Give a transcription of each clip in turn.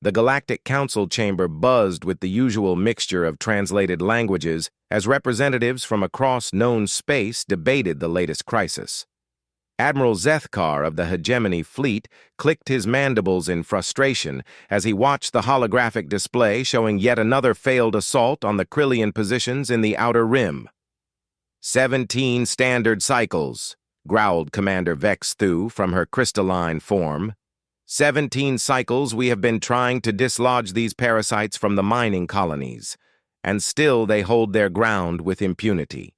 The Galactic Council chamber buzzed with the usual mixture of translated languages as representatives from across known space debated the latest crisis. Admiral Zethkar of the Hegemony Fleet clicked his mandibles in frustration as he watched the holographic display showing yet another failed assault on the Krillian positions in the Outer Rim. 17 standard cycles, growled Commander Vex Thu from her crystalline form. 17 cycles we have been trying to dislodge these parasites from the mining colonies, and still they hold their ground with impunity.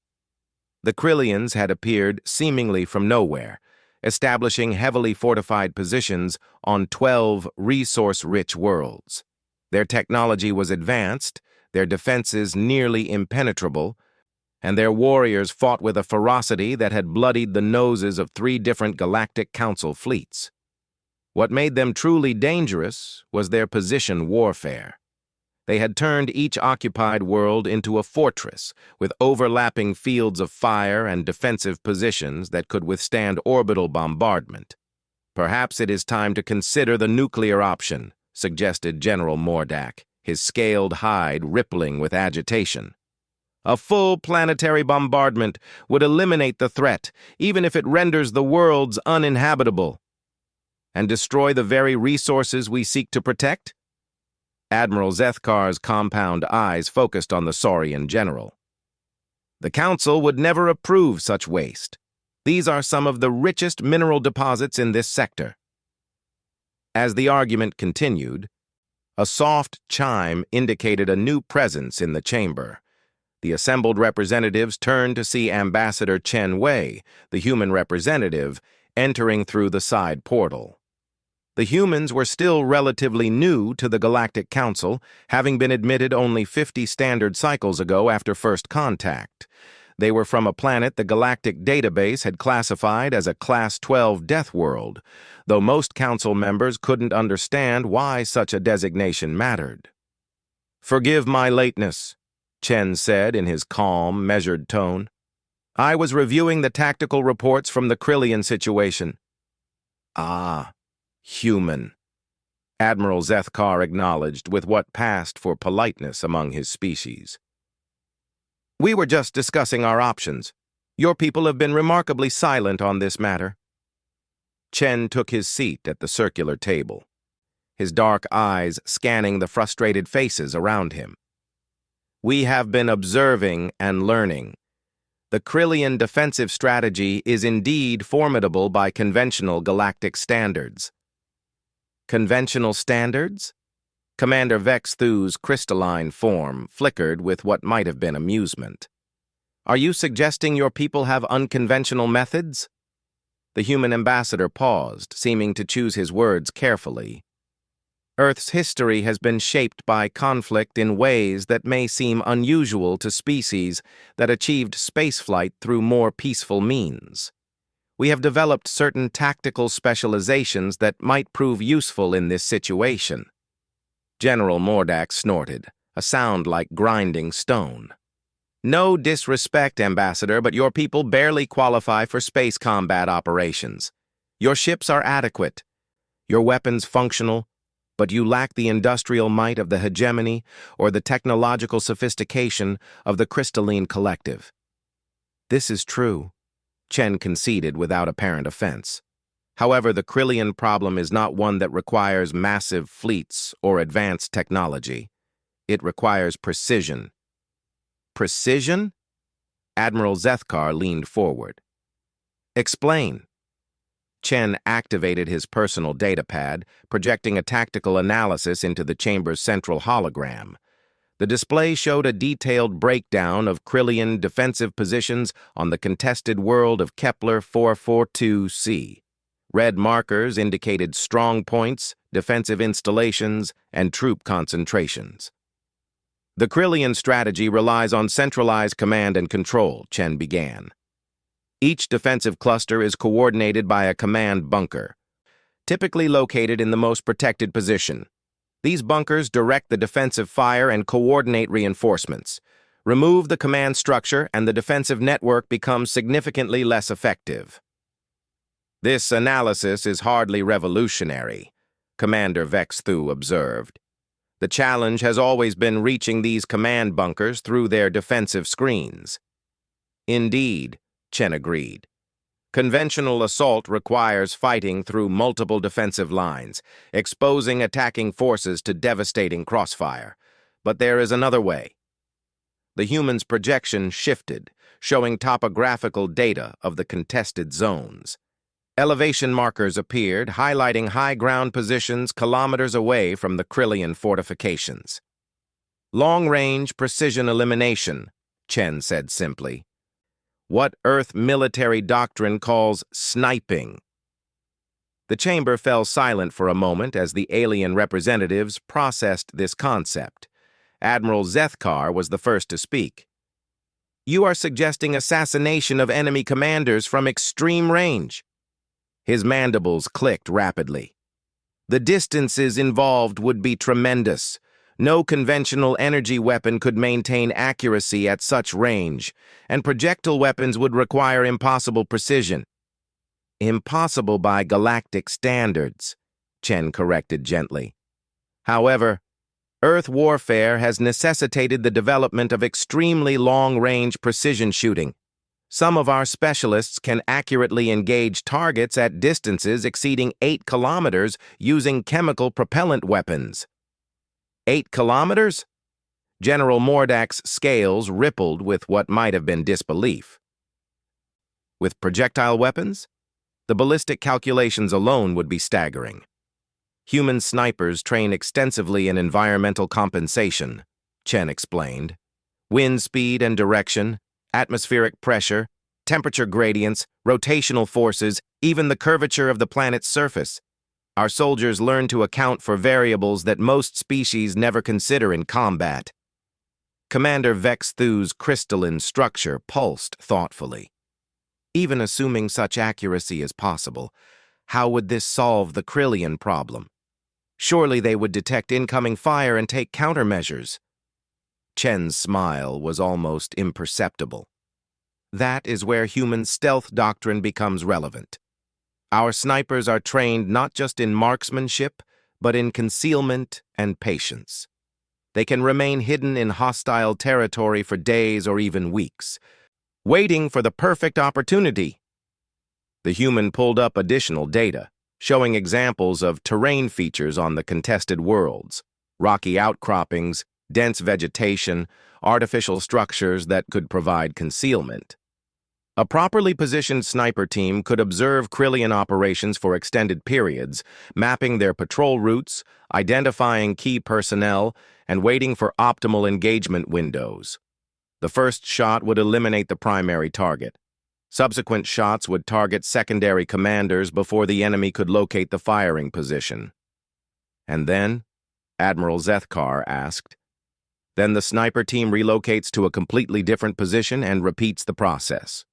The Krillians had appeared seemingly from nowhere, establishing heavily fortified positions on 12 resource-rich worlds. Their technology was advanced, their defenses nearly impenetrable, and their warriors fought with a ferocity that had bloodied the noses of 3 different Galactic Council fleets. What made them truly dangerous was their position warfare. They had turned each occupied world into a fortress with overlapping fields of fire and defensive positions that could withstand orbital bombardment. Perhaps it is time to consider the nuclear option, suggested General Mordak, his scaled hide rippling with agitation. A full planetary bombardment would eliminate the threat, even if it renders the worlds uninhabitable. And destroy the very resources we seek to protect? Admiral Zethkar's compound eyes focused on the Saurian general. The Council would never approve such waste. These are some of the richest mineral deposits in this sector. As the argument continued, a soft chime indicated a new presence in the chamber. The assembled representatives turned to see Ambassador Chen Wei, the human representative, entering through the side portal. The humans were still relatively new to the Galactic Council, having been admitted only 50 standard cycles ago after first contact. They were from a planet the Galactic Database had classified as a Class 12 death world, though most Council members couldn't understand why such a designation mattered. "Forgive my lateness," Chen said in his calm, measured tone. "I was reviewing the tactical reports from the Krillian situation." "Ah. Human," Admiral Zethkar acknowledged with what passed for politeness among his species. "We were just discussing our options. Your people have been remarkably silent on this matter." Chen took his seat at the circular table, his dark eyes scanning the frustrated faces around him. "We have been observing and learning. The Krillian defensive strategy is indeed formidable by conventional galactic standards." "Conventional standards?" Commander Vex Thu's crystalline form flickered with what might have been amusement. "Are you suggesting your people have unconventional methods?" The human ambassador paused, seeming to choose his words carefully. "Earth's history has been shaped by conflict in ways that may seem unusual to species that achieved spaceflight through more peaceful means. We have developed certain tactical specializations that might prove useful in this situation." General Mordak snorted, a sound like grinding stone. "No disrespect, Ambassador, but your people barely qualify for space combat operations. Your ships are adequate, your weapons functional, but you lack the industrial might of the hegemony or the technological sophistication of the crystalline collective." "This is true," Chen conceded without apparent offense. "However, the Krillian problem is not one that requires massive fleets or advanced technology. It requires precision." "Precision?" Admiral Zethkar leaned forward. "Explain." Chen activated his personal datapad, projecting a tactical analysis into the chamber's central hologram. The display showed a detailed breakdown of Krillian defensive positions on the contested world of Kepler 442c. Red markers indicated strong points, defensive installations, and troop concentrations. "The Krillian strategy relies on centralized command and control," Chen began. "Each defensive cluster is coordinated by a command bunker, typically located in the most protected position. These bunkers direct the defensive fire and coordinate reinforcements. Remove the command structure and the defensive network becomes significantly less effective." "This analysis is hardly revolutionary," Commander Vex Thu observed. The challenge has always been reaching these command bunkers through their defensive screens. Indeed, Chen agreed. Conventional assault requires fighting through multiple defensive lines, exposing attacking forces to devastating crossfire. But there is another way. The human's projection shifted, showing topographical data of the contested zones. Elevation markers appeared, highlighting high ground positions kilometers away from the Krillian fortifications. Long-range precision elimination, Chen said simply. What Earth military doctrine calls sniping. The chamber fell silent for a moment as the alien representatives processed this concept. Admiral Zethkar was the first to speak. You are suggesting assassination of enemy commanders from extreme range. His mandibles clicked rapidly. The distances involved would be tremendous. No conventional energy weapon could maintain accuracy at such range, and projectile weapons would require impossible precision. Impossible by galactic standards, Chen corrected gently. However, Earth warfare has necessitated the development of extremely long-range precision shooting. Some of our specialists can accurately engage targets at distances exceeding 8 kilometers using chemical propellant weapons. 8 kilometers? General Mordak's scales rippled with what might have been disbelief. With projectile weapons, the ballistic calculations alone would be staggering. Human snipers train extensively in environmental compensation, Chen explained. Wind speed and direction, atmospheric pressure, temperature gradients, rotational forces, even the curvature of the planet's surface. Our soldiers learn to account for variables that most species never consider in combat. Commander Vex Thu's crystalline structure pulsed thoughtfully. Even assuming such accuracy is possible, how would this solve the Krillian problem? Surely they would detect incoming fire and take countermeasures. Chen's smile was almost imperceptible. That is where human stealth doctrine becomes relevant. Our snipers are trained not just in marksmanship, but in concealment and patience. They can remain hidden in hostile territory for days or even weeks, waiting for the perfect opportunity. The human pulled up additional data, showing examples of terrain features on the contested worlds, rocky outcroppings, dense vegetation, artificial structures that could provide concealment. A properly positioned sniper team could observe Krillian operations for extended periods, mapping their patrol routes, identifying key personnel, and waiting for optimal engagement windows. The first shot would eliminate the primary target. Subsequent shots would target secondary commanders before the enemy could locate the firing position. And then, Admiral Zethkar asked, then the sniper team relocates to a completely different position and repeats the process.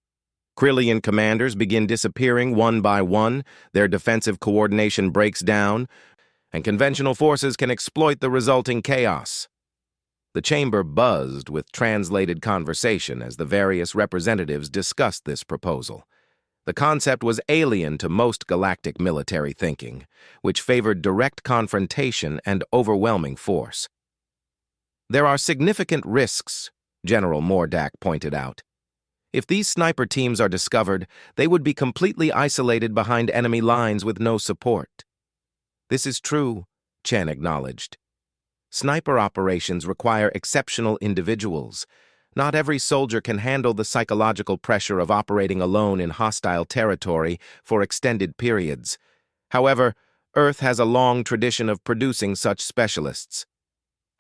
Krillian commanders begin disappearing one by one, their defensive coordination breaks down, and conventional forces can exploit the resulting chaos. The chamber buzzed with translated conversation as the various representatives discussed this proposal. The concept was alien to most galactic military thinking, which favored direct confrontation and overwhelming force. There are significant risks, General Mordak pointed out. If these sniper teams are discovered, they would be completely isolated behind enemy lines with no support. This is true, Chen acknowledged. Sniper operations require exceptional individuals. Not every soldier can handle the psychological pressure of operating alone in hostile territory for extended periods. However, Earth has a long tradition of producing such specialists.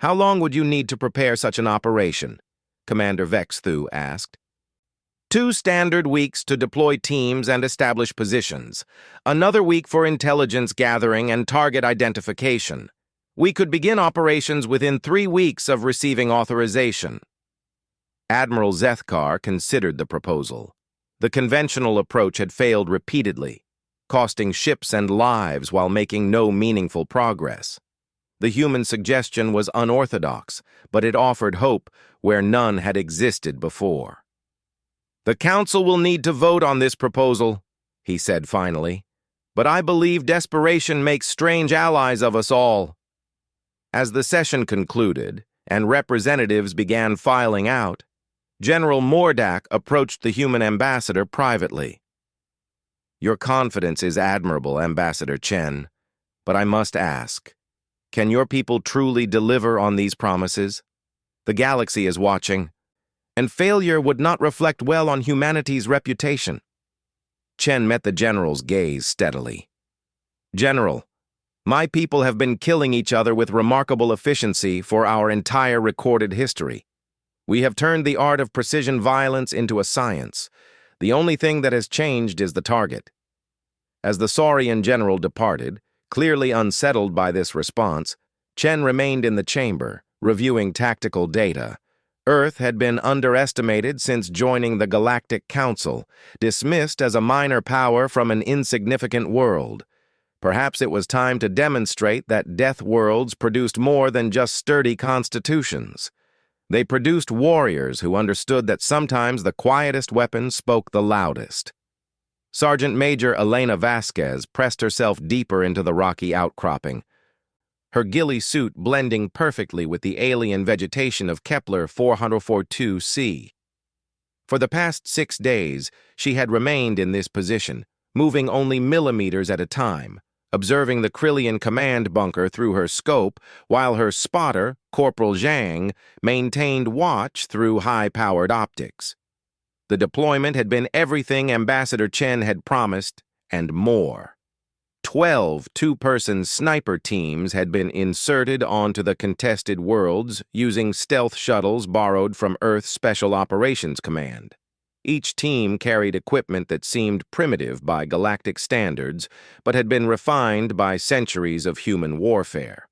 How long would you need to prepare such an operation? Commander Vex Thu asked. 2 standard weeks to deploy teams and establish positions. Another week for intelligence gathering and target identification. We could begin operations within 3 weeks of receiving authorization. Admiral Zethkar considered the proposal. The conventional approach had failed repeatedly, costing ships and lives while making no meaningful progress. The human suggestion was unorthodox, but it offered hope where none had existed before. The Council will need to vote on this proposal, he said finally. but I believe desperation makes strange allies of us all." As the session concluded and representatives began filing out, General Mordak approached the human ambassador privately. "Your confidence is admirable, Ambassador Chen, but I must ask, can your people truly deliver on these promises? The galaxy is watching, and failure would not reflect well on humanity's reputation." Chen met the general's gaze steadily. "General, my people have been killing each other with remarkable efficiency for our entire recorded history. We have turned the art of precision violence into a science. The only thing that has changed is the target." As the Saurian general departed, clearly unsettled by this response, Chen remained in the chamber, reviewing tactical data. Earth had been underestimated since joining the Galactic Council, dismissed as a minor power from an insignificant world. Perhaps it was time to demonstrate that death worlds produced more than just sturdy constitutions. They produced warriors who understood that sometimes the quietest weapon spoke the loudest. Sergeant Major Elena Vasquez pressed herself deeper into the rocky outcropping, her ghillie suit blending perfectly with the alien vegetation of Kepler 442c. For the past 6 days, she had remained in this position, moving only millimeters at a time, observing the Krillian command bunker through her scope, while her spotter, Corporal Zhang, maintained watch through high-powered optics. The deployment had been everything Ambassador Chen had promised, and more. 12 two-person sniper teams had been inserted onto the contested worlds using stealth shuttles borrowed from Earth's Special Operations Command. Each team carried equipment that seemed primitive by galactic standards, but had been refined by centuries of human warfare.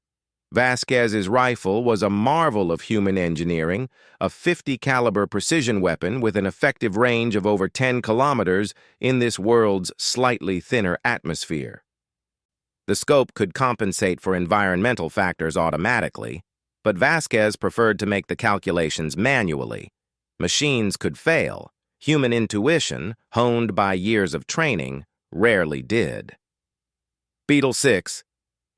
Vasquez's rifle was a marvel of human engineering, a 50-caliber precision weapon with an effective range of over 10 kilometers in this world's slightly thinner atmosphere. The scope could compensate for environmental factors automatically, but Vasquez preferred to make the calculations manually. Machines could fail. Human intuition, honed by years of training, rarely did. "Beetle 6,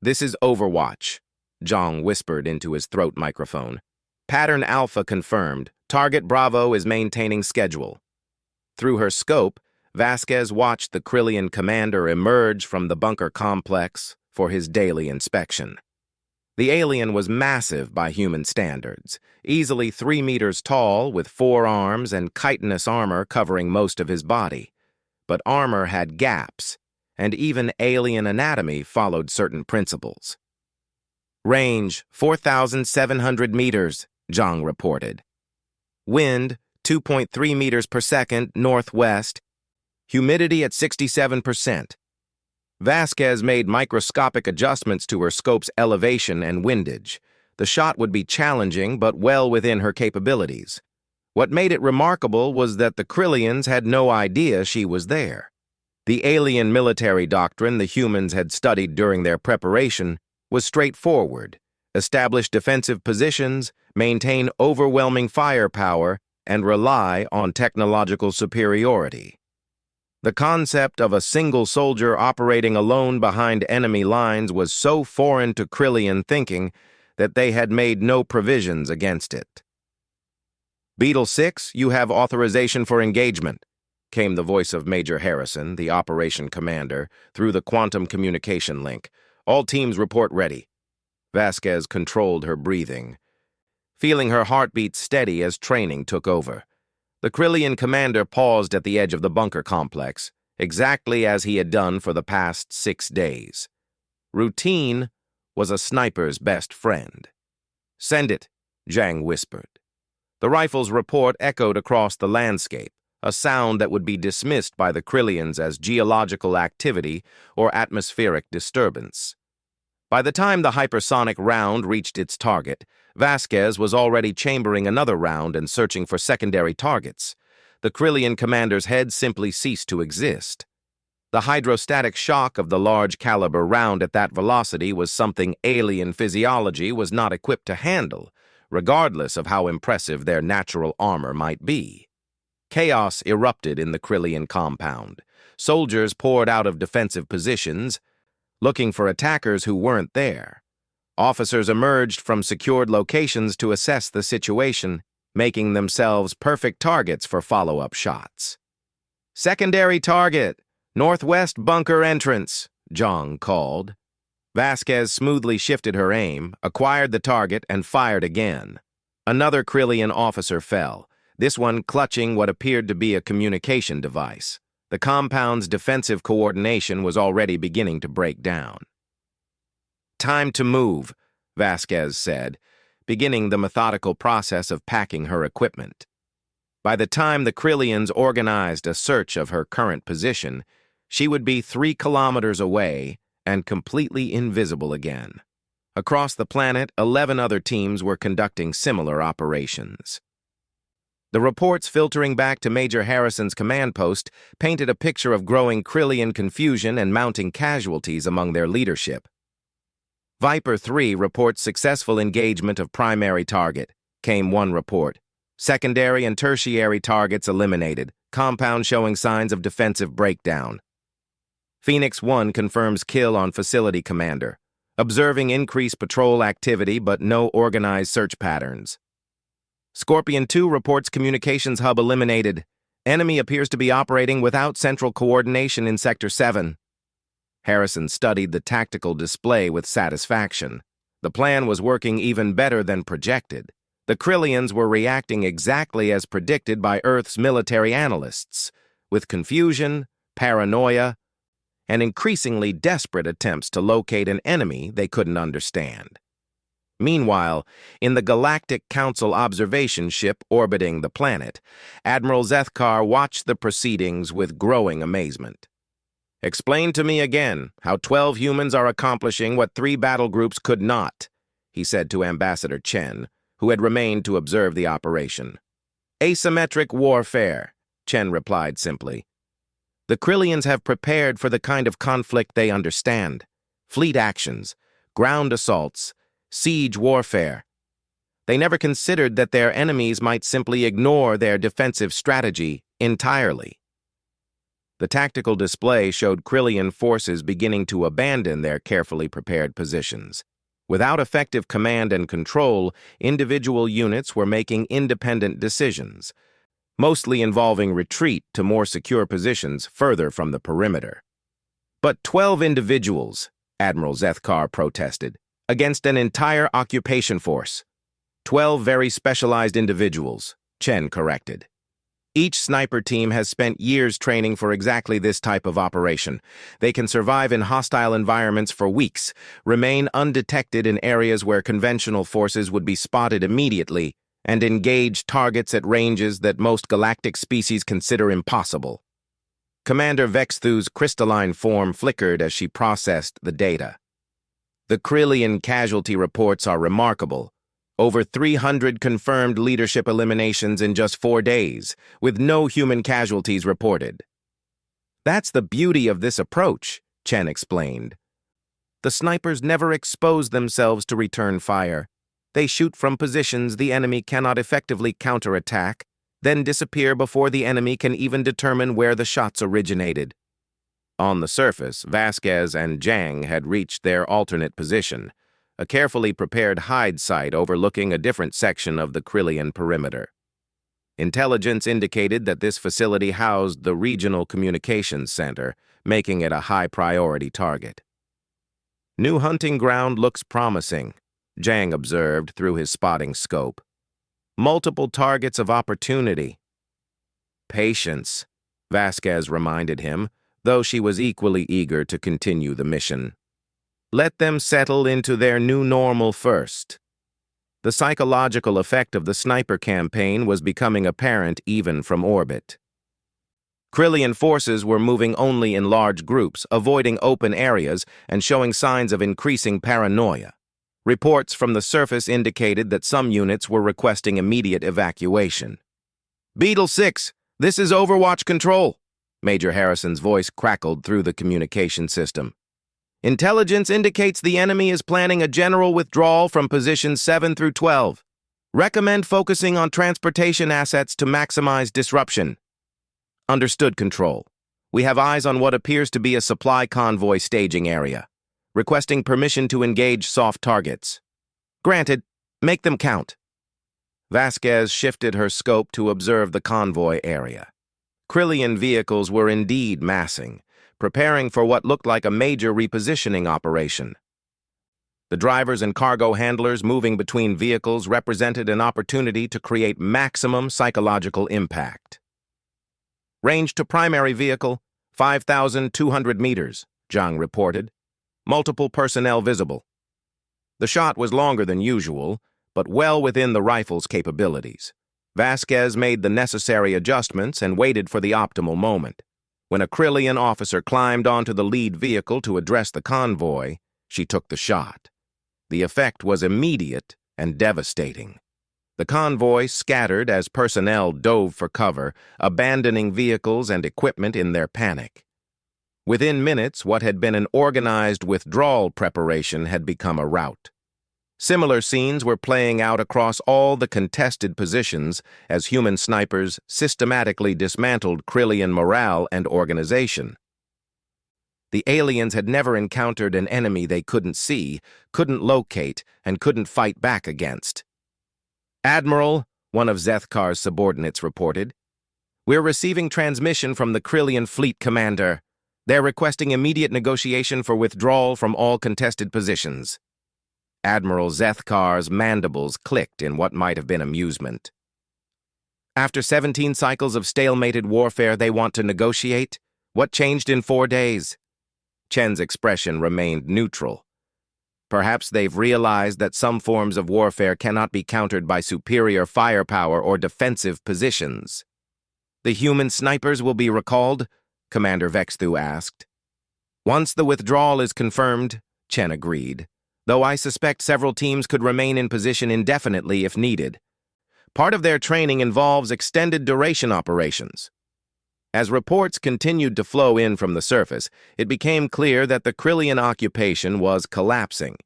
this is Overwatch," Zhang whispered into his throat microphone. "Pattern Alpha confirmed. Target Bravo is maintaining schedule." Through her scope, Vasquez watched the Krillian commander emerge from the bunker complex for his daily inspection. The alien was massive by human standards, easily 3 meters tall with 4 arms and chitinous armor covering most of his body. But armor had gaps, and even alien anatomy followed certain principles. "Range 4,700 meters, Zhang reported. "Wind 2.3 meters per second northwest. Humidity at 67%. Vasquez made microscopic adjustments to her scope's elevation and windage. The shot would be challenging, but well within her capabilities. What made it remarkable was that the Krillians had no idea she was there. The alien military doctrine the humans had studied during their preparation was straightforward: establish defensive positions, maintain overwhelming firepower, and rely on technological superiority. The concept of a single soldier operating alone behind enemy lines was so foreign to Krillian thinking that they had made no provisions against it. "Beetle 6, you have authorization for engagement," came the voice of Major Harrison, the operation commander, through the quantum communication link. "All teams report ready." Vasquez controlled her breathing, feeling her heartbeat steady as training took over. The Krillian commander paused at the edge of the bunker complex, exactly as he had done for the past 6 days. Routine was a sniper's best friend. "Send it," Zhang whispered. The rifle's report echoed across the landscape, a sound that would be dismissed by the Krillians as geological activity or atmospheric disturbance. By the time the hypersonic round reached its target, Vasquez was already chambering another round and searching for secondary targets. The Krillian commander's head simply ceased to exist. The hydrostatic shock of the large-caliber round at that velocity was something alien physiology was not equipped to handle, regardless of how impressive their natural armor might be. Chaos erupted in the Krillian compound. soldiers poured out of defensive positions, looking for attackers who weren't there. Officers emerged from secured locations to assess the situation, making themselves perfect targets for follow-up shots. "Secondary target, northwest bunker entrance," Zhang called. Vasquez smoothly shifted her aim, acquired the target, and fired again. Another Krillian officer fell, this one clutching what appeared to be a communication device. The compound's defensive coordination was already beginning to break down. "Time to move," Vasquez said, beginning the methodical process of packing her equipment. By the time the Krillians organized a search of her current position, she would be 3 kilometers away and completely invisible again. Across the planet, 11 other teams were conducting similar operations. The reports filtering back to Major Harrison's command post painted a picture of growing Krillian confusion and mounting casualties among their leadership. Viper 3 reports successful engagement of primary target, came one report. Secondary and tertiary targets eliminated, compound showing signs of defensive breakdown. Phoenix 1 confirms kill on facility commander, observing increased patrol activity but no organized search patterns. Scorpion 2 reports communications hub eliminated. Enemy appears to be operating without central coordination in Sector 7. Harrison studied the tactical display with satisfaction. The plan was working even better than projected. The Krillians were reacting exactly as predicted by Earth's military analysts, with confusion, paranoia, and increasingly desperate attempts to locate an enemy they couldn't understand. Meanwhile, in the Galactic Council observation ship orbiting the planet, Admiral Zethkar watched the proceedings with growing amazement. "Explain to me again how 12 humans are accomplishing what 3 battle groups could not," he said to Ambassador Chen, who had remained to observe the operation. "Asymmetric warfare," Chen replied simply. "The Krillians have prepared for the kind of conflict they understand. Fleet actions, ground assaults, siege warfare. They never considered that their enemies might simply ignore their defensive strategy entirely." The tactical display showed Krillian forces beginning to abandon their carefully prepared positions. Without effective command and control, individual units were making independent decisions, mostly involving retreat to more secure positions further from the perimeter. "But 12 individuals," Admiral Zethkar protested, "against an entire occupation force." 12 very specialized individuals, Chen corrected. "Each sniper team has spent years training for exactly this type of operation. They can survive in hostile environments for weeks, remain undetected in areas where conventional forces would be spotted immediately, and engage targets at ranges that most galactic species consider impossible." Commander Vexthu's crystalline form flickered as she processed the data. "The Krillian casualty reports are remarkable. Over 300 confirmed leadership eliminations in just 4 days, with no human casualties reported." "That's the beauty of this approach," Chen explained. "The snipers never expose themselves to return fire. They shoot from positions the enemy cannot effectively counterattack, then disappear before the enemy can even determine where the shots originated." On the surface, Vasquez and Zhang had reached their alternate position, a carefully prepared hide site overlooking a different section of the Krillian perimeter. Intelligence indicated that this facility housed the Regional Communications Center, making it a high-priority target. "New hunting ground looks promising," Zhang observed through his spotting scope. "Multiple targets of opportunity." "Patience," Vasquez reminded him, though she was equally eager to continue the mission. "Let them settle into their new normal first." The psychological effect of the sniper campaign was becoming apparent even from orbit. Krillian forces were moving only in large groups, avoiding open areas and showing signs of increasing paranoia. Reports from the surface indicated that some units were requesting immediate evacuation. "Beetle 6, this is Overwatch Control," Major Harrison's voice crackled through the communication system. "Intelligence indicates the enemy is planning a general withdrawal from positions 7 through 12. Recommend focusing on transportation assets to maximize disruption." "Understood, Control. We have eyes on what appears to be a supply convoy staging area. Requesting permission to engage soft targets. Granted, make them count. Vasquez shifted her scope to observe the convoy area. Krillian vehicles were indeed massing, preparing for what looked like a major repositioning operation. The drivers and cargo handlers moving between vehicles represented an opportunity to create maximum psychological impact. Range to primary vehicle, 5,200 meters, Zhang reported. Multiple personnel visible. The shot was longer than usual, but well within the rifle's capabilities. Vasquez made the necessary adjustments and waited for the optimal moment. When a Krillian officer climbed onto the lead vehicle to address the convoy, she took the shot. The effect was immediate and devastating. The convoy scattered as personnel dove for cover, abandoning vehicles and equipment in their panic. Within minutes, what had been an organized withdrawal preparation had become a rout. Similar scenes were playing out across all the contested positions as human snipers systematically dismantled Krillian morale and organization. The aliens had never encountered an enemy they couldn't see, couldn't locate, and couldn't fight back against. "Admiral," one of Zethkar's subordinates reported, "we're receiving transmission from the Krillian fleet commander. They're requesting immediate negotiation for withdrawal from all contested positions." Admiral Zethkar's mandibles clicked in what might have been amusement. "After 17 cycles of stalemated warfare, they want to negotiate? What changed in 4 days?" Chen's expression remained neutral. Perhaps they've realized that some forms of warfare cannot be countered by superior firepower or defensive positions. "The human snipers will be recalled?" Commander Vexthu asked. "Once the withdrawal is confirmed," Chen agreed, "though I suspect several teams could remain in position indefinitely if needed. Part of their training involves extended duration operations." As reports continued to flow in from the surface, it became clear that the Krillian occupation was collapsing.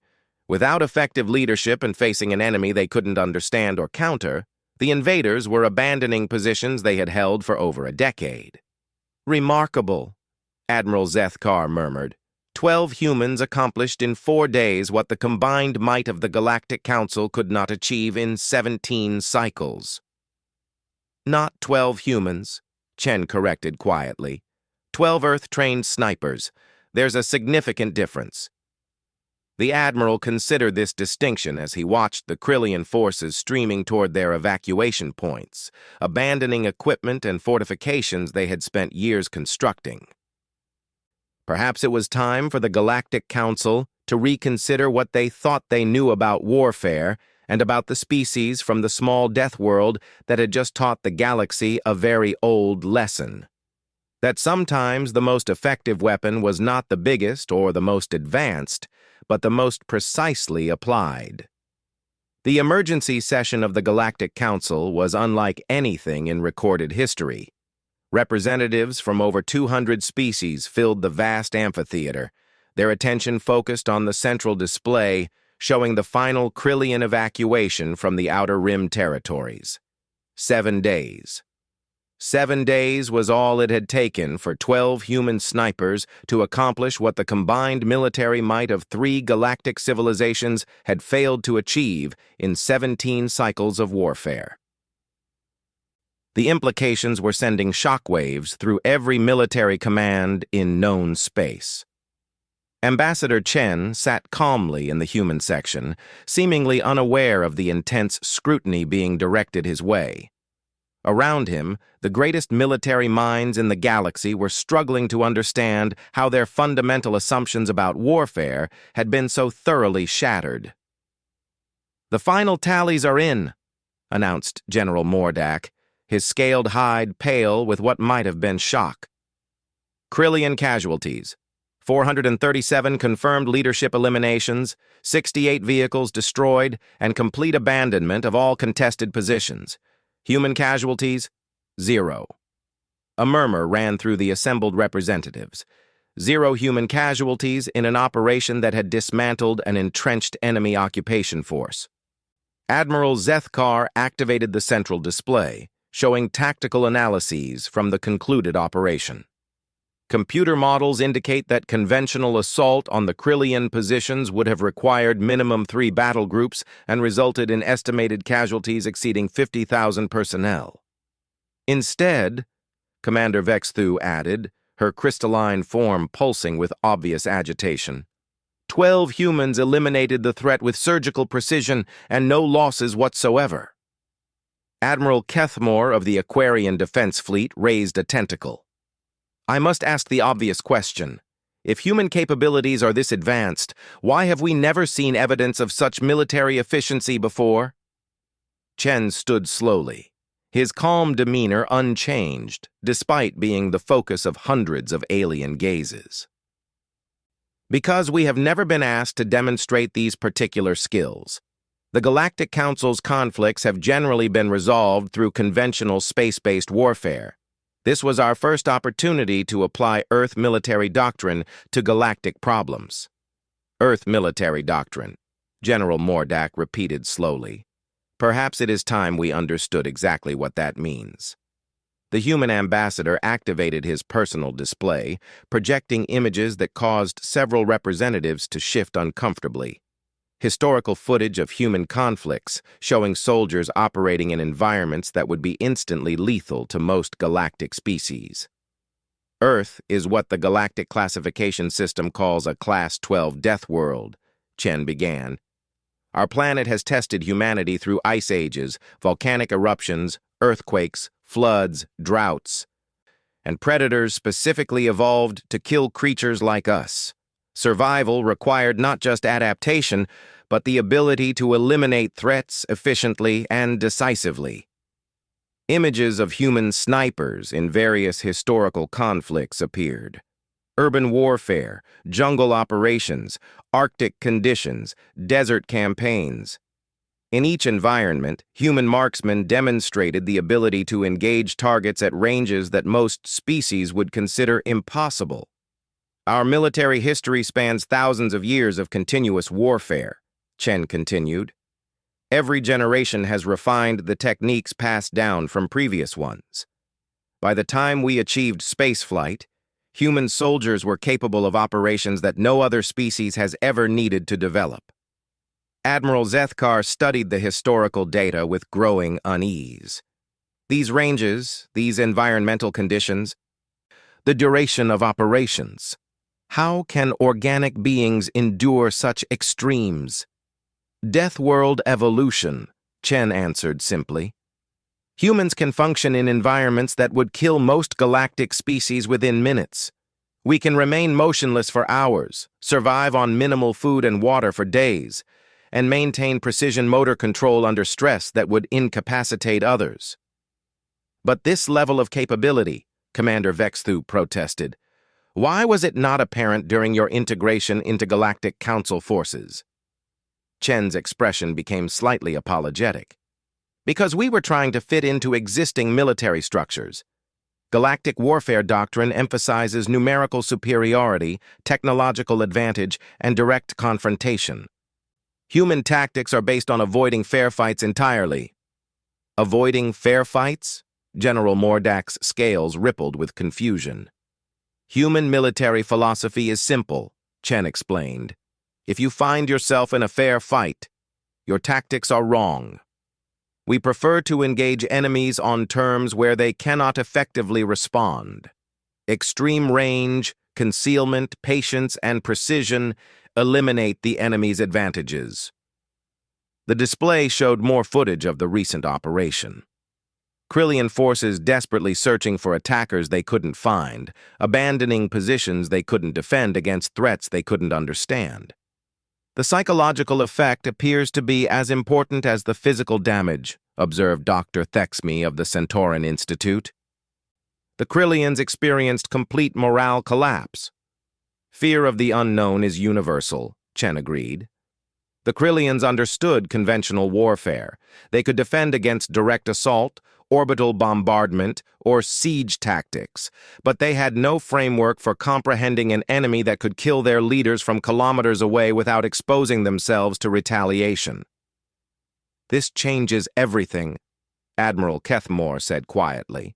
Without effective leadership and facing an enemy they couldn't understand or counter, the invaders were abandoning positions they had held for over a decade. "Remarkable," Admiral Zethkar murmured. 12 humans accomplished in 4 days what the combined might of the Galactic Council could not achieve in 17 cycles. "Not 12 humans," Chen corrected quietly. 12 Earth-trained snipers. There's a significant difference. The Admiral considered this distinction as he watched the Krillian forces streaming toward their evacuation points, abandoning equipment and fortifications they had spent years constructing. Perhaps it was time for the Galactic Council to reconsider what they thought they knew about warfare and about the species from the small death world that had just taught the galaxy a very old lesson. That sometimes the most effective weapon was not the biggest or the most advanced, but the most precisely applied. The emergency session of the Galactic Council was unlike anything in recorded history. Representatives from over 200 species filled the vast amphitheater, their attention focused on the central display, showing the final Krillian evacuation from the Outer Rim territories. 7 days. 7 days was all it had taken for 12 human snipers to accomplish what the combined military might of 3 galactic civilizations had failed to achieve in 17 cycles of warfare. The implications were sending shockwaves through every military command in known space. Ambassador Chen sat calmly in the human section, seemingly unaware of the intense scrutiny being directed his way. Around him, the greatest military minds in the galaxy were struggling to understand how their fundamental assumptions about warfare had been so thoroughly shattered. "The final tallies are in," announced General Mordak, his scaled hide pale with what might have been shock. "Krillian casualties. 437 confirmed leadership eliminations, 68 vehicles destroyed, and complete abandonment of all contested positions. Human casualties, 0. A murmur ran through the assembled representatives. 0 human casualties in an operation that had dismantled an entrenched enemy occupation force. Admiral Zethkar activated the central display, showing tactical analyses from the concluded operation. Computer models indicate that conventional assault on the Krillian positions would have required minimum 3 battle groups and resulted in estimated casualties exceeding 50,000 personnel. Instead, Commander Vexthu added, her crystalline form pulsing with obvious agitation, 12 humans eliminated the threat with surgical precision and no losses whatsoever. Admiral Kethmore of the Aquarian Defense Fleet raised a tentacle. I must ask the obvious question. If human capabilities are this advanced, why have we never seen evidence of such military efficiency before? Chen stood slowly, his calm demeanor unchanged, despite being the focus of hundreds of alien gazes. Because we have never been asked to demonstrate these particular skills. The Galactic Council's conflicts have generally been resolved through conventional space-based warfare. This was our first opportunity to apply Earth military doctrine to galactic problems. Earth military doctrine, General Mordak repeated slowly. Perhaps it is time we understood exactly what that means. The human ambassador activated his personal display, projecting images that caused several representatives to shift uncomfortably. Historical footage of human conflicts showing soldiers operating in environments that would be instantly lethal to most galactic species. Earth is what the galactic classification system calls a Class 12 death world, Chen began. Our planet has tested humanity through ice ages, volcanic eruptions, earthquakes, floods, droughts, and predators specifically evolved to kill creatures like us. Survival required not just adaptation, but the ability to eliminate threats efficiently and decisively. Images of human snipers in various historical conflicts appeared. Urban warfare, jungle operations, Arctic conditions, desert campaigns. In each environment, human marksmen demonstrated the ability to engage targets at ranges that most species would consider impossible. Our military history spans thousands of years of continuous warfare, Chen continued. Every generation has refined the techniques passed down from previous ones. By the time we achieved spaceflight, human soldiers were capable of operations that no other species has ever needed to develop. Admiral Zethkar studied the historical data with growing unease. These ranges, these environmental conditions, the duration of operations. How can organic beings endure such extremes? Death world evolution, Chen answered simply. Humans can function in environments that would kill most galactic species within minutes. We can remain motionless for hours, survive on minimal food and water for days, and maintain precision motor control under stress that would incapacitate others. But this level of capability, Commander Vexthu protested, why was it not apparent during your integration into Galactic Council forces? Chen's expression became slightly apologetic. Because we were trying to fit into existing military structures. Galactic warfare doctrine emphasizes numerical superiority, technological advantage, and direct confrontation. Human tactics are based on avoiding fair fights entirely. Avoiding fair fights? General Mordak's scales rippled with confusion. Human military philosophy is simple, Chen explained. If you find yourself in a fair fight, your tactics are wrong. We prefer to engage enemies on terms where they cannot effectively respond. Extreme range, concealment, patience, and precision eliminate the enemy's advantages. The display showed more footage of the recent operation. Krillian forces desperately searching for attackers they couldn't find, abandoning positions they couldn't defend against threats they couldn't understand. The psychological effect appears to be as important as the physical damage, observed Dr. Thexme of the Centauran Institute. The Krillians experienced complete morale collapse. Fear of the unknown is universal, Chen agreed. The Krillians understood conventional warfare. They could defend against direct assault, orbital bombardment, or siege tactics, but they had no framework for comprehending an enemy that could kill their leaders from kilometers away without exposing themselves to retaliation. This changes everything, Admiral Kethmore said quietly.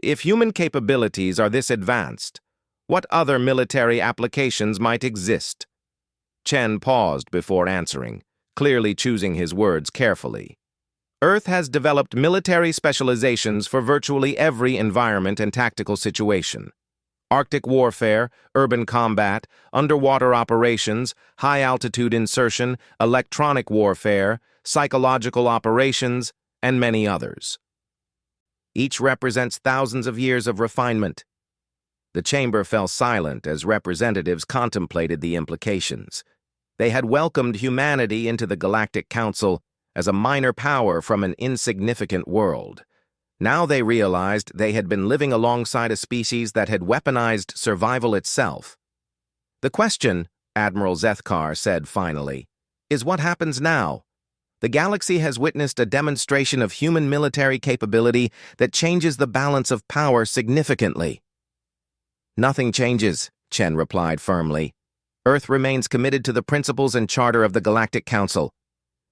If human capabilities are this advanced, What other military applications might exist? Chen paused before answering, clearly choosing his words carefully. Earth has developed military specializations for virtually every environment and tactical situation. Arctic warfare, urban combat, underwater operations, high-altitude insertion, electronic warfare, psychological operations, and many others. Each represents thousands of years of refinement. The chamber fell silent as representatives contemplated the implications. They had welcomed humanity into the Galactic Council as a minor power from an insignificant world. Now they realized they had been living alongside a species that had weaponized survival itself. The question, Admiral Zethkar said finally, is what happens now? The galaxy has witnessed a demonstration of human military capability that changes the balance of power significantly. Nothing changes, Chen replied firmly. Earth remains committed to the principles and charter of the Galactic Council.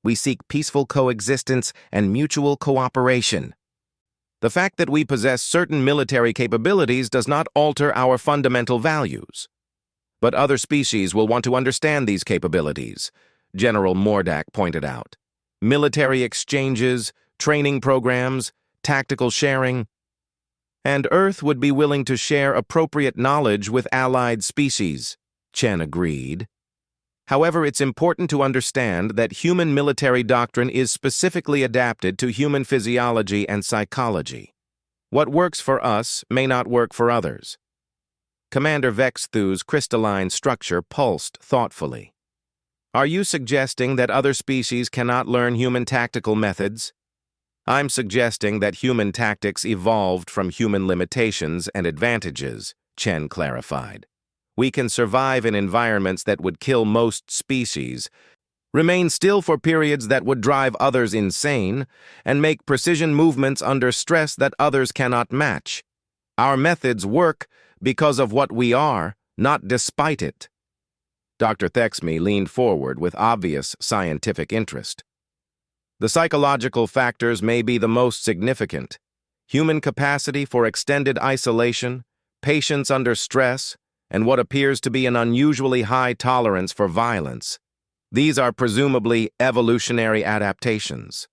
We seek peaceful coexistence and mutual cooperation. The fact that we possess certain military capabilities does not alter our fundamental values. But other species will want to understand these capabilities, General Mordak pointed out. Military exchanges, training programs, tactical sharing. And Earth would be willing to share appropriate knowledge with allied species, Chen agreed. However, it's important to understand that human military doctrine is specifically adapted to human physiology and psychology. What works for us may not work for others. Commander Vexthu's crystalline structure pulsed thoughtfully. Are you suggesting that other species cannot learn human tactical methods? I'm suggesting that human tactics evolved from human limitations and advantages, Chen clarified. We can survive in environments that would kill most species, remain still for periods that would drive others insane, and make precision movements under stress that others cannot match. Our methods work because of what we are, not despite it. Dr. Thexme leaned forward with obvious scientific interest. The psychological factors may be the most significant. Human capacity for extended isolation, patience under stress, and what appears to be an unusually high tolerance for violence. These are presumably evolutionary adaptations.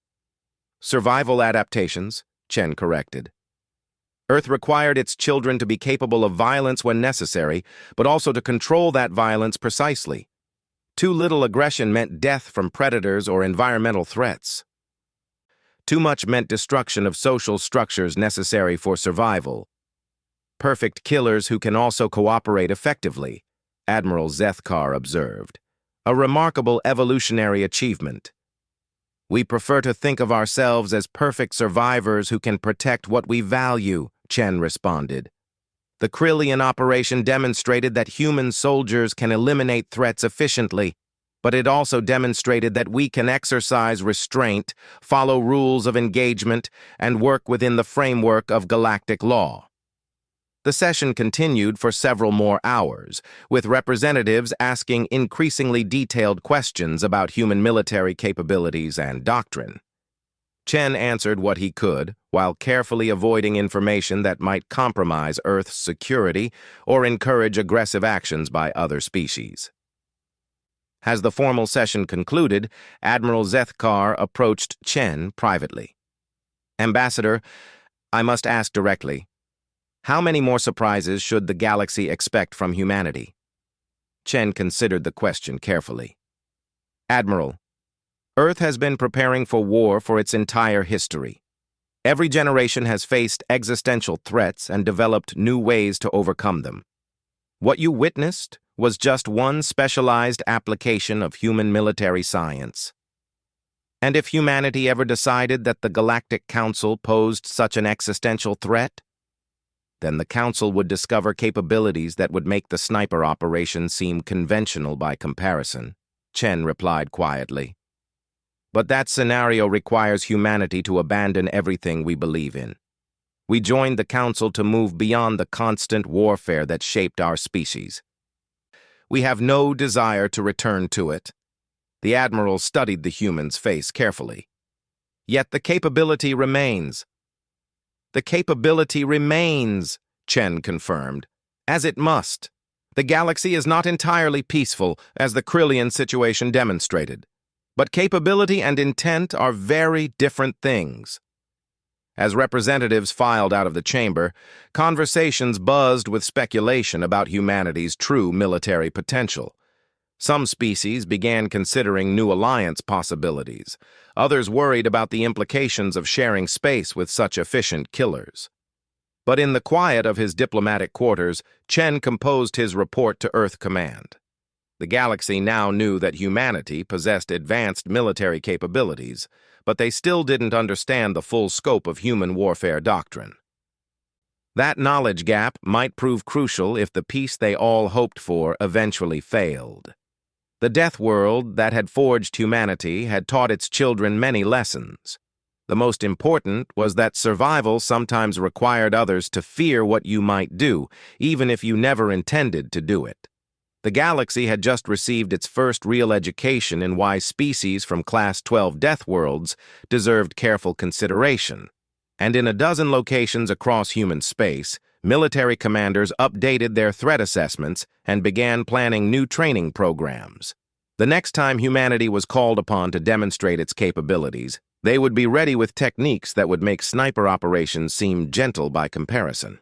Survival adaptations, Chen corrected. Earth required its children to be capable of violence when necessary, but also to control that violence precisely. Too little aggression meant death from predators or environmental threats. Too much meant destruction of social structures necessary for survival. Perfect killers who can also cooperate effectively, Admiral Zethkar observed. A remarkable evolutionary achievement. We prefer to think of ourselves as perfect survivors who can protect what we value, Chen responded. The Krillian operation demonstrated that human soldiers can eliminate threats efficiently, but it also demonstrated that we can exercise restraint, follow rules of engagement, and work within the framework of galactic law. The session continued for several more hours, with representatives asking increasingly detailed questions about human military capabilities and doctrine. Chen answered what he could, while carefully avoiding information that might compromise Earth's security or encourage aggressive actions by other species. As the formal session concluded, Admiral Zethkar approached Chen privately. Ambassador, I must ask directly, how many more surprises should the galaxy expect from humanity? Chen considered the question carefully. Admiral, Earth has been preparing for war for its entire history. Every generation has faced existential threats and developed new ways to overcome them. What you witnessed was just one specialized application of human military science. And if humanity ever decided that the Galactic Council posed such an existential threat, then the Council would discover capabilities that would make the sniper operation seem conventional by comparison, Chen replied quietly. But that scenario requires humanity to abandon everything we believe in. We joined the Council to move beyond the constant warfare that shaped our species. We have no desire to return to it. The Admiral studied the human's face carefully. Yet the capability remains. The capability remains, Chen confirmed, As it must. The galaxy is not entirely peaceful, as the Krillian situation demonstrated. But capability and intent are very different things. As representatives filed out of the chamber, conversations buzzed with speculation about humanity's true military potential. Some species began considering new alliance possibilities. Others worried about the implications of sharing space with such efficient killers. But in the quiet of his diplomatic quarters, Chen composed his report to Earth Command. The galaxy now knew that humanity possessed advanced military capabilities, but they still didn't understand the full scope of human warfare doctrine. That knowledge gap might prove crucial if the peace they all hoped for eventually failed. The death world that had forged humanity had taught its children many lessons. The most important was that survival sometimes required others to fear what you might do, even if you never intended to do it. The galaxy had just received its first real education in why species from Class 12 death worlds deserved careful consideration. And in a dozen locations across human space, military commanders updated their threat assessments and began planning new training programs. The next time humanity was called upon to demonstrate its capabilities, they would be ready with techniques that would make sniper operations seem gentle by comparison.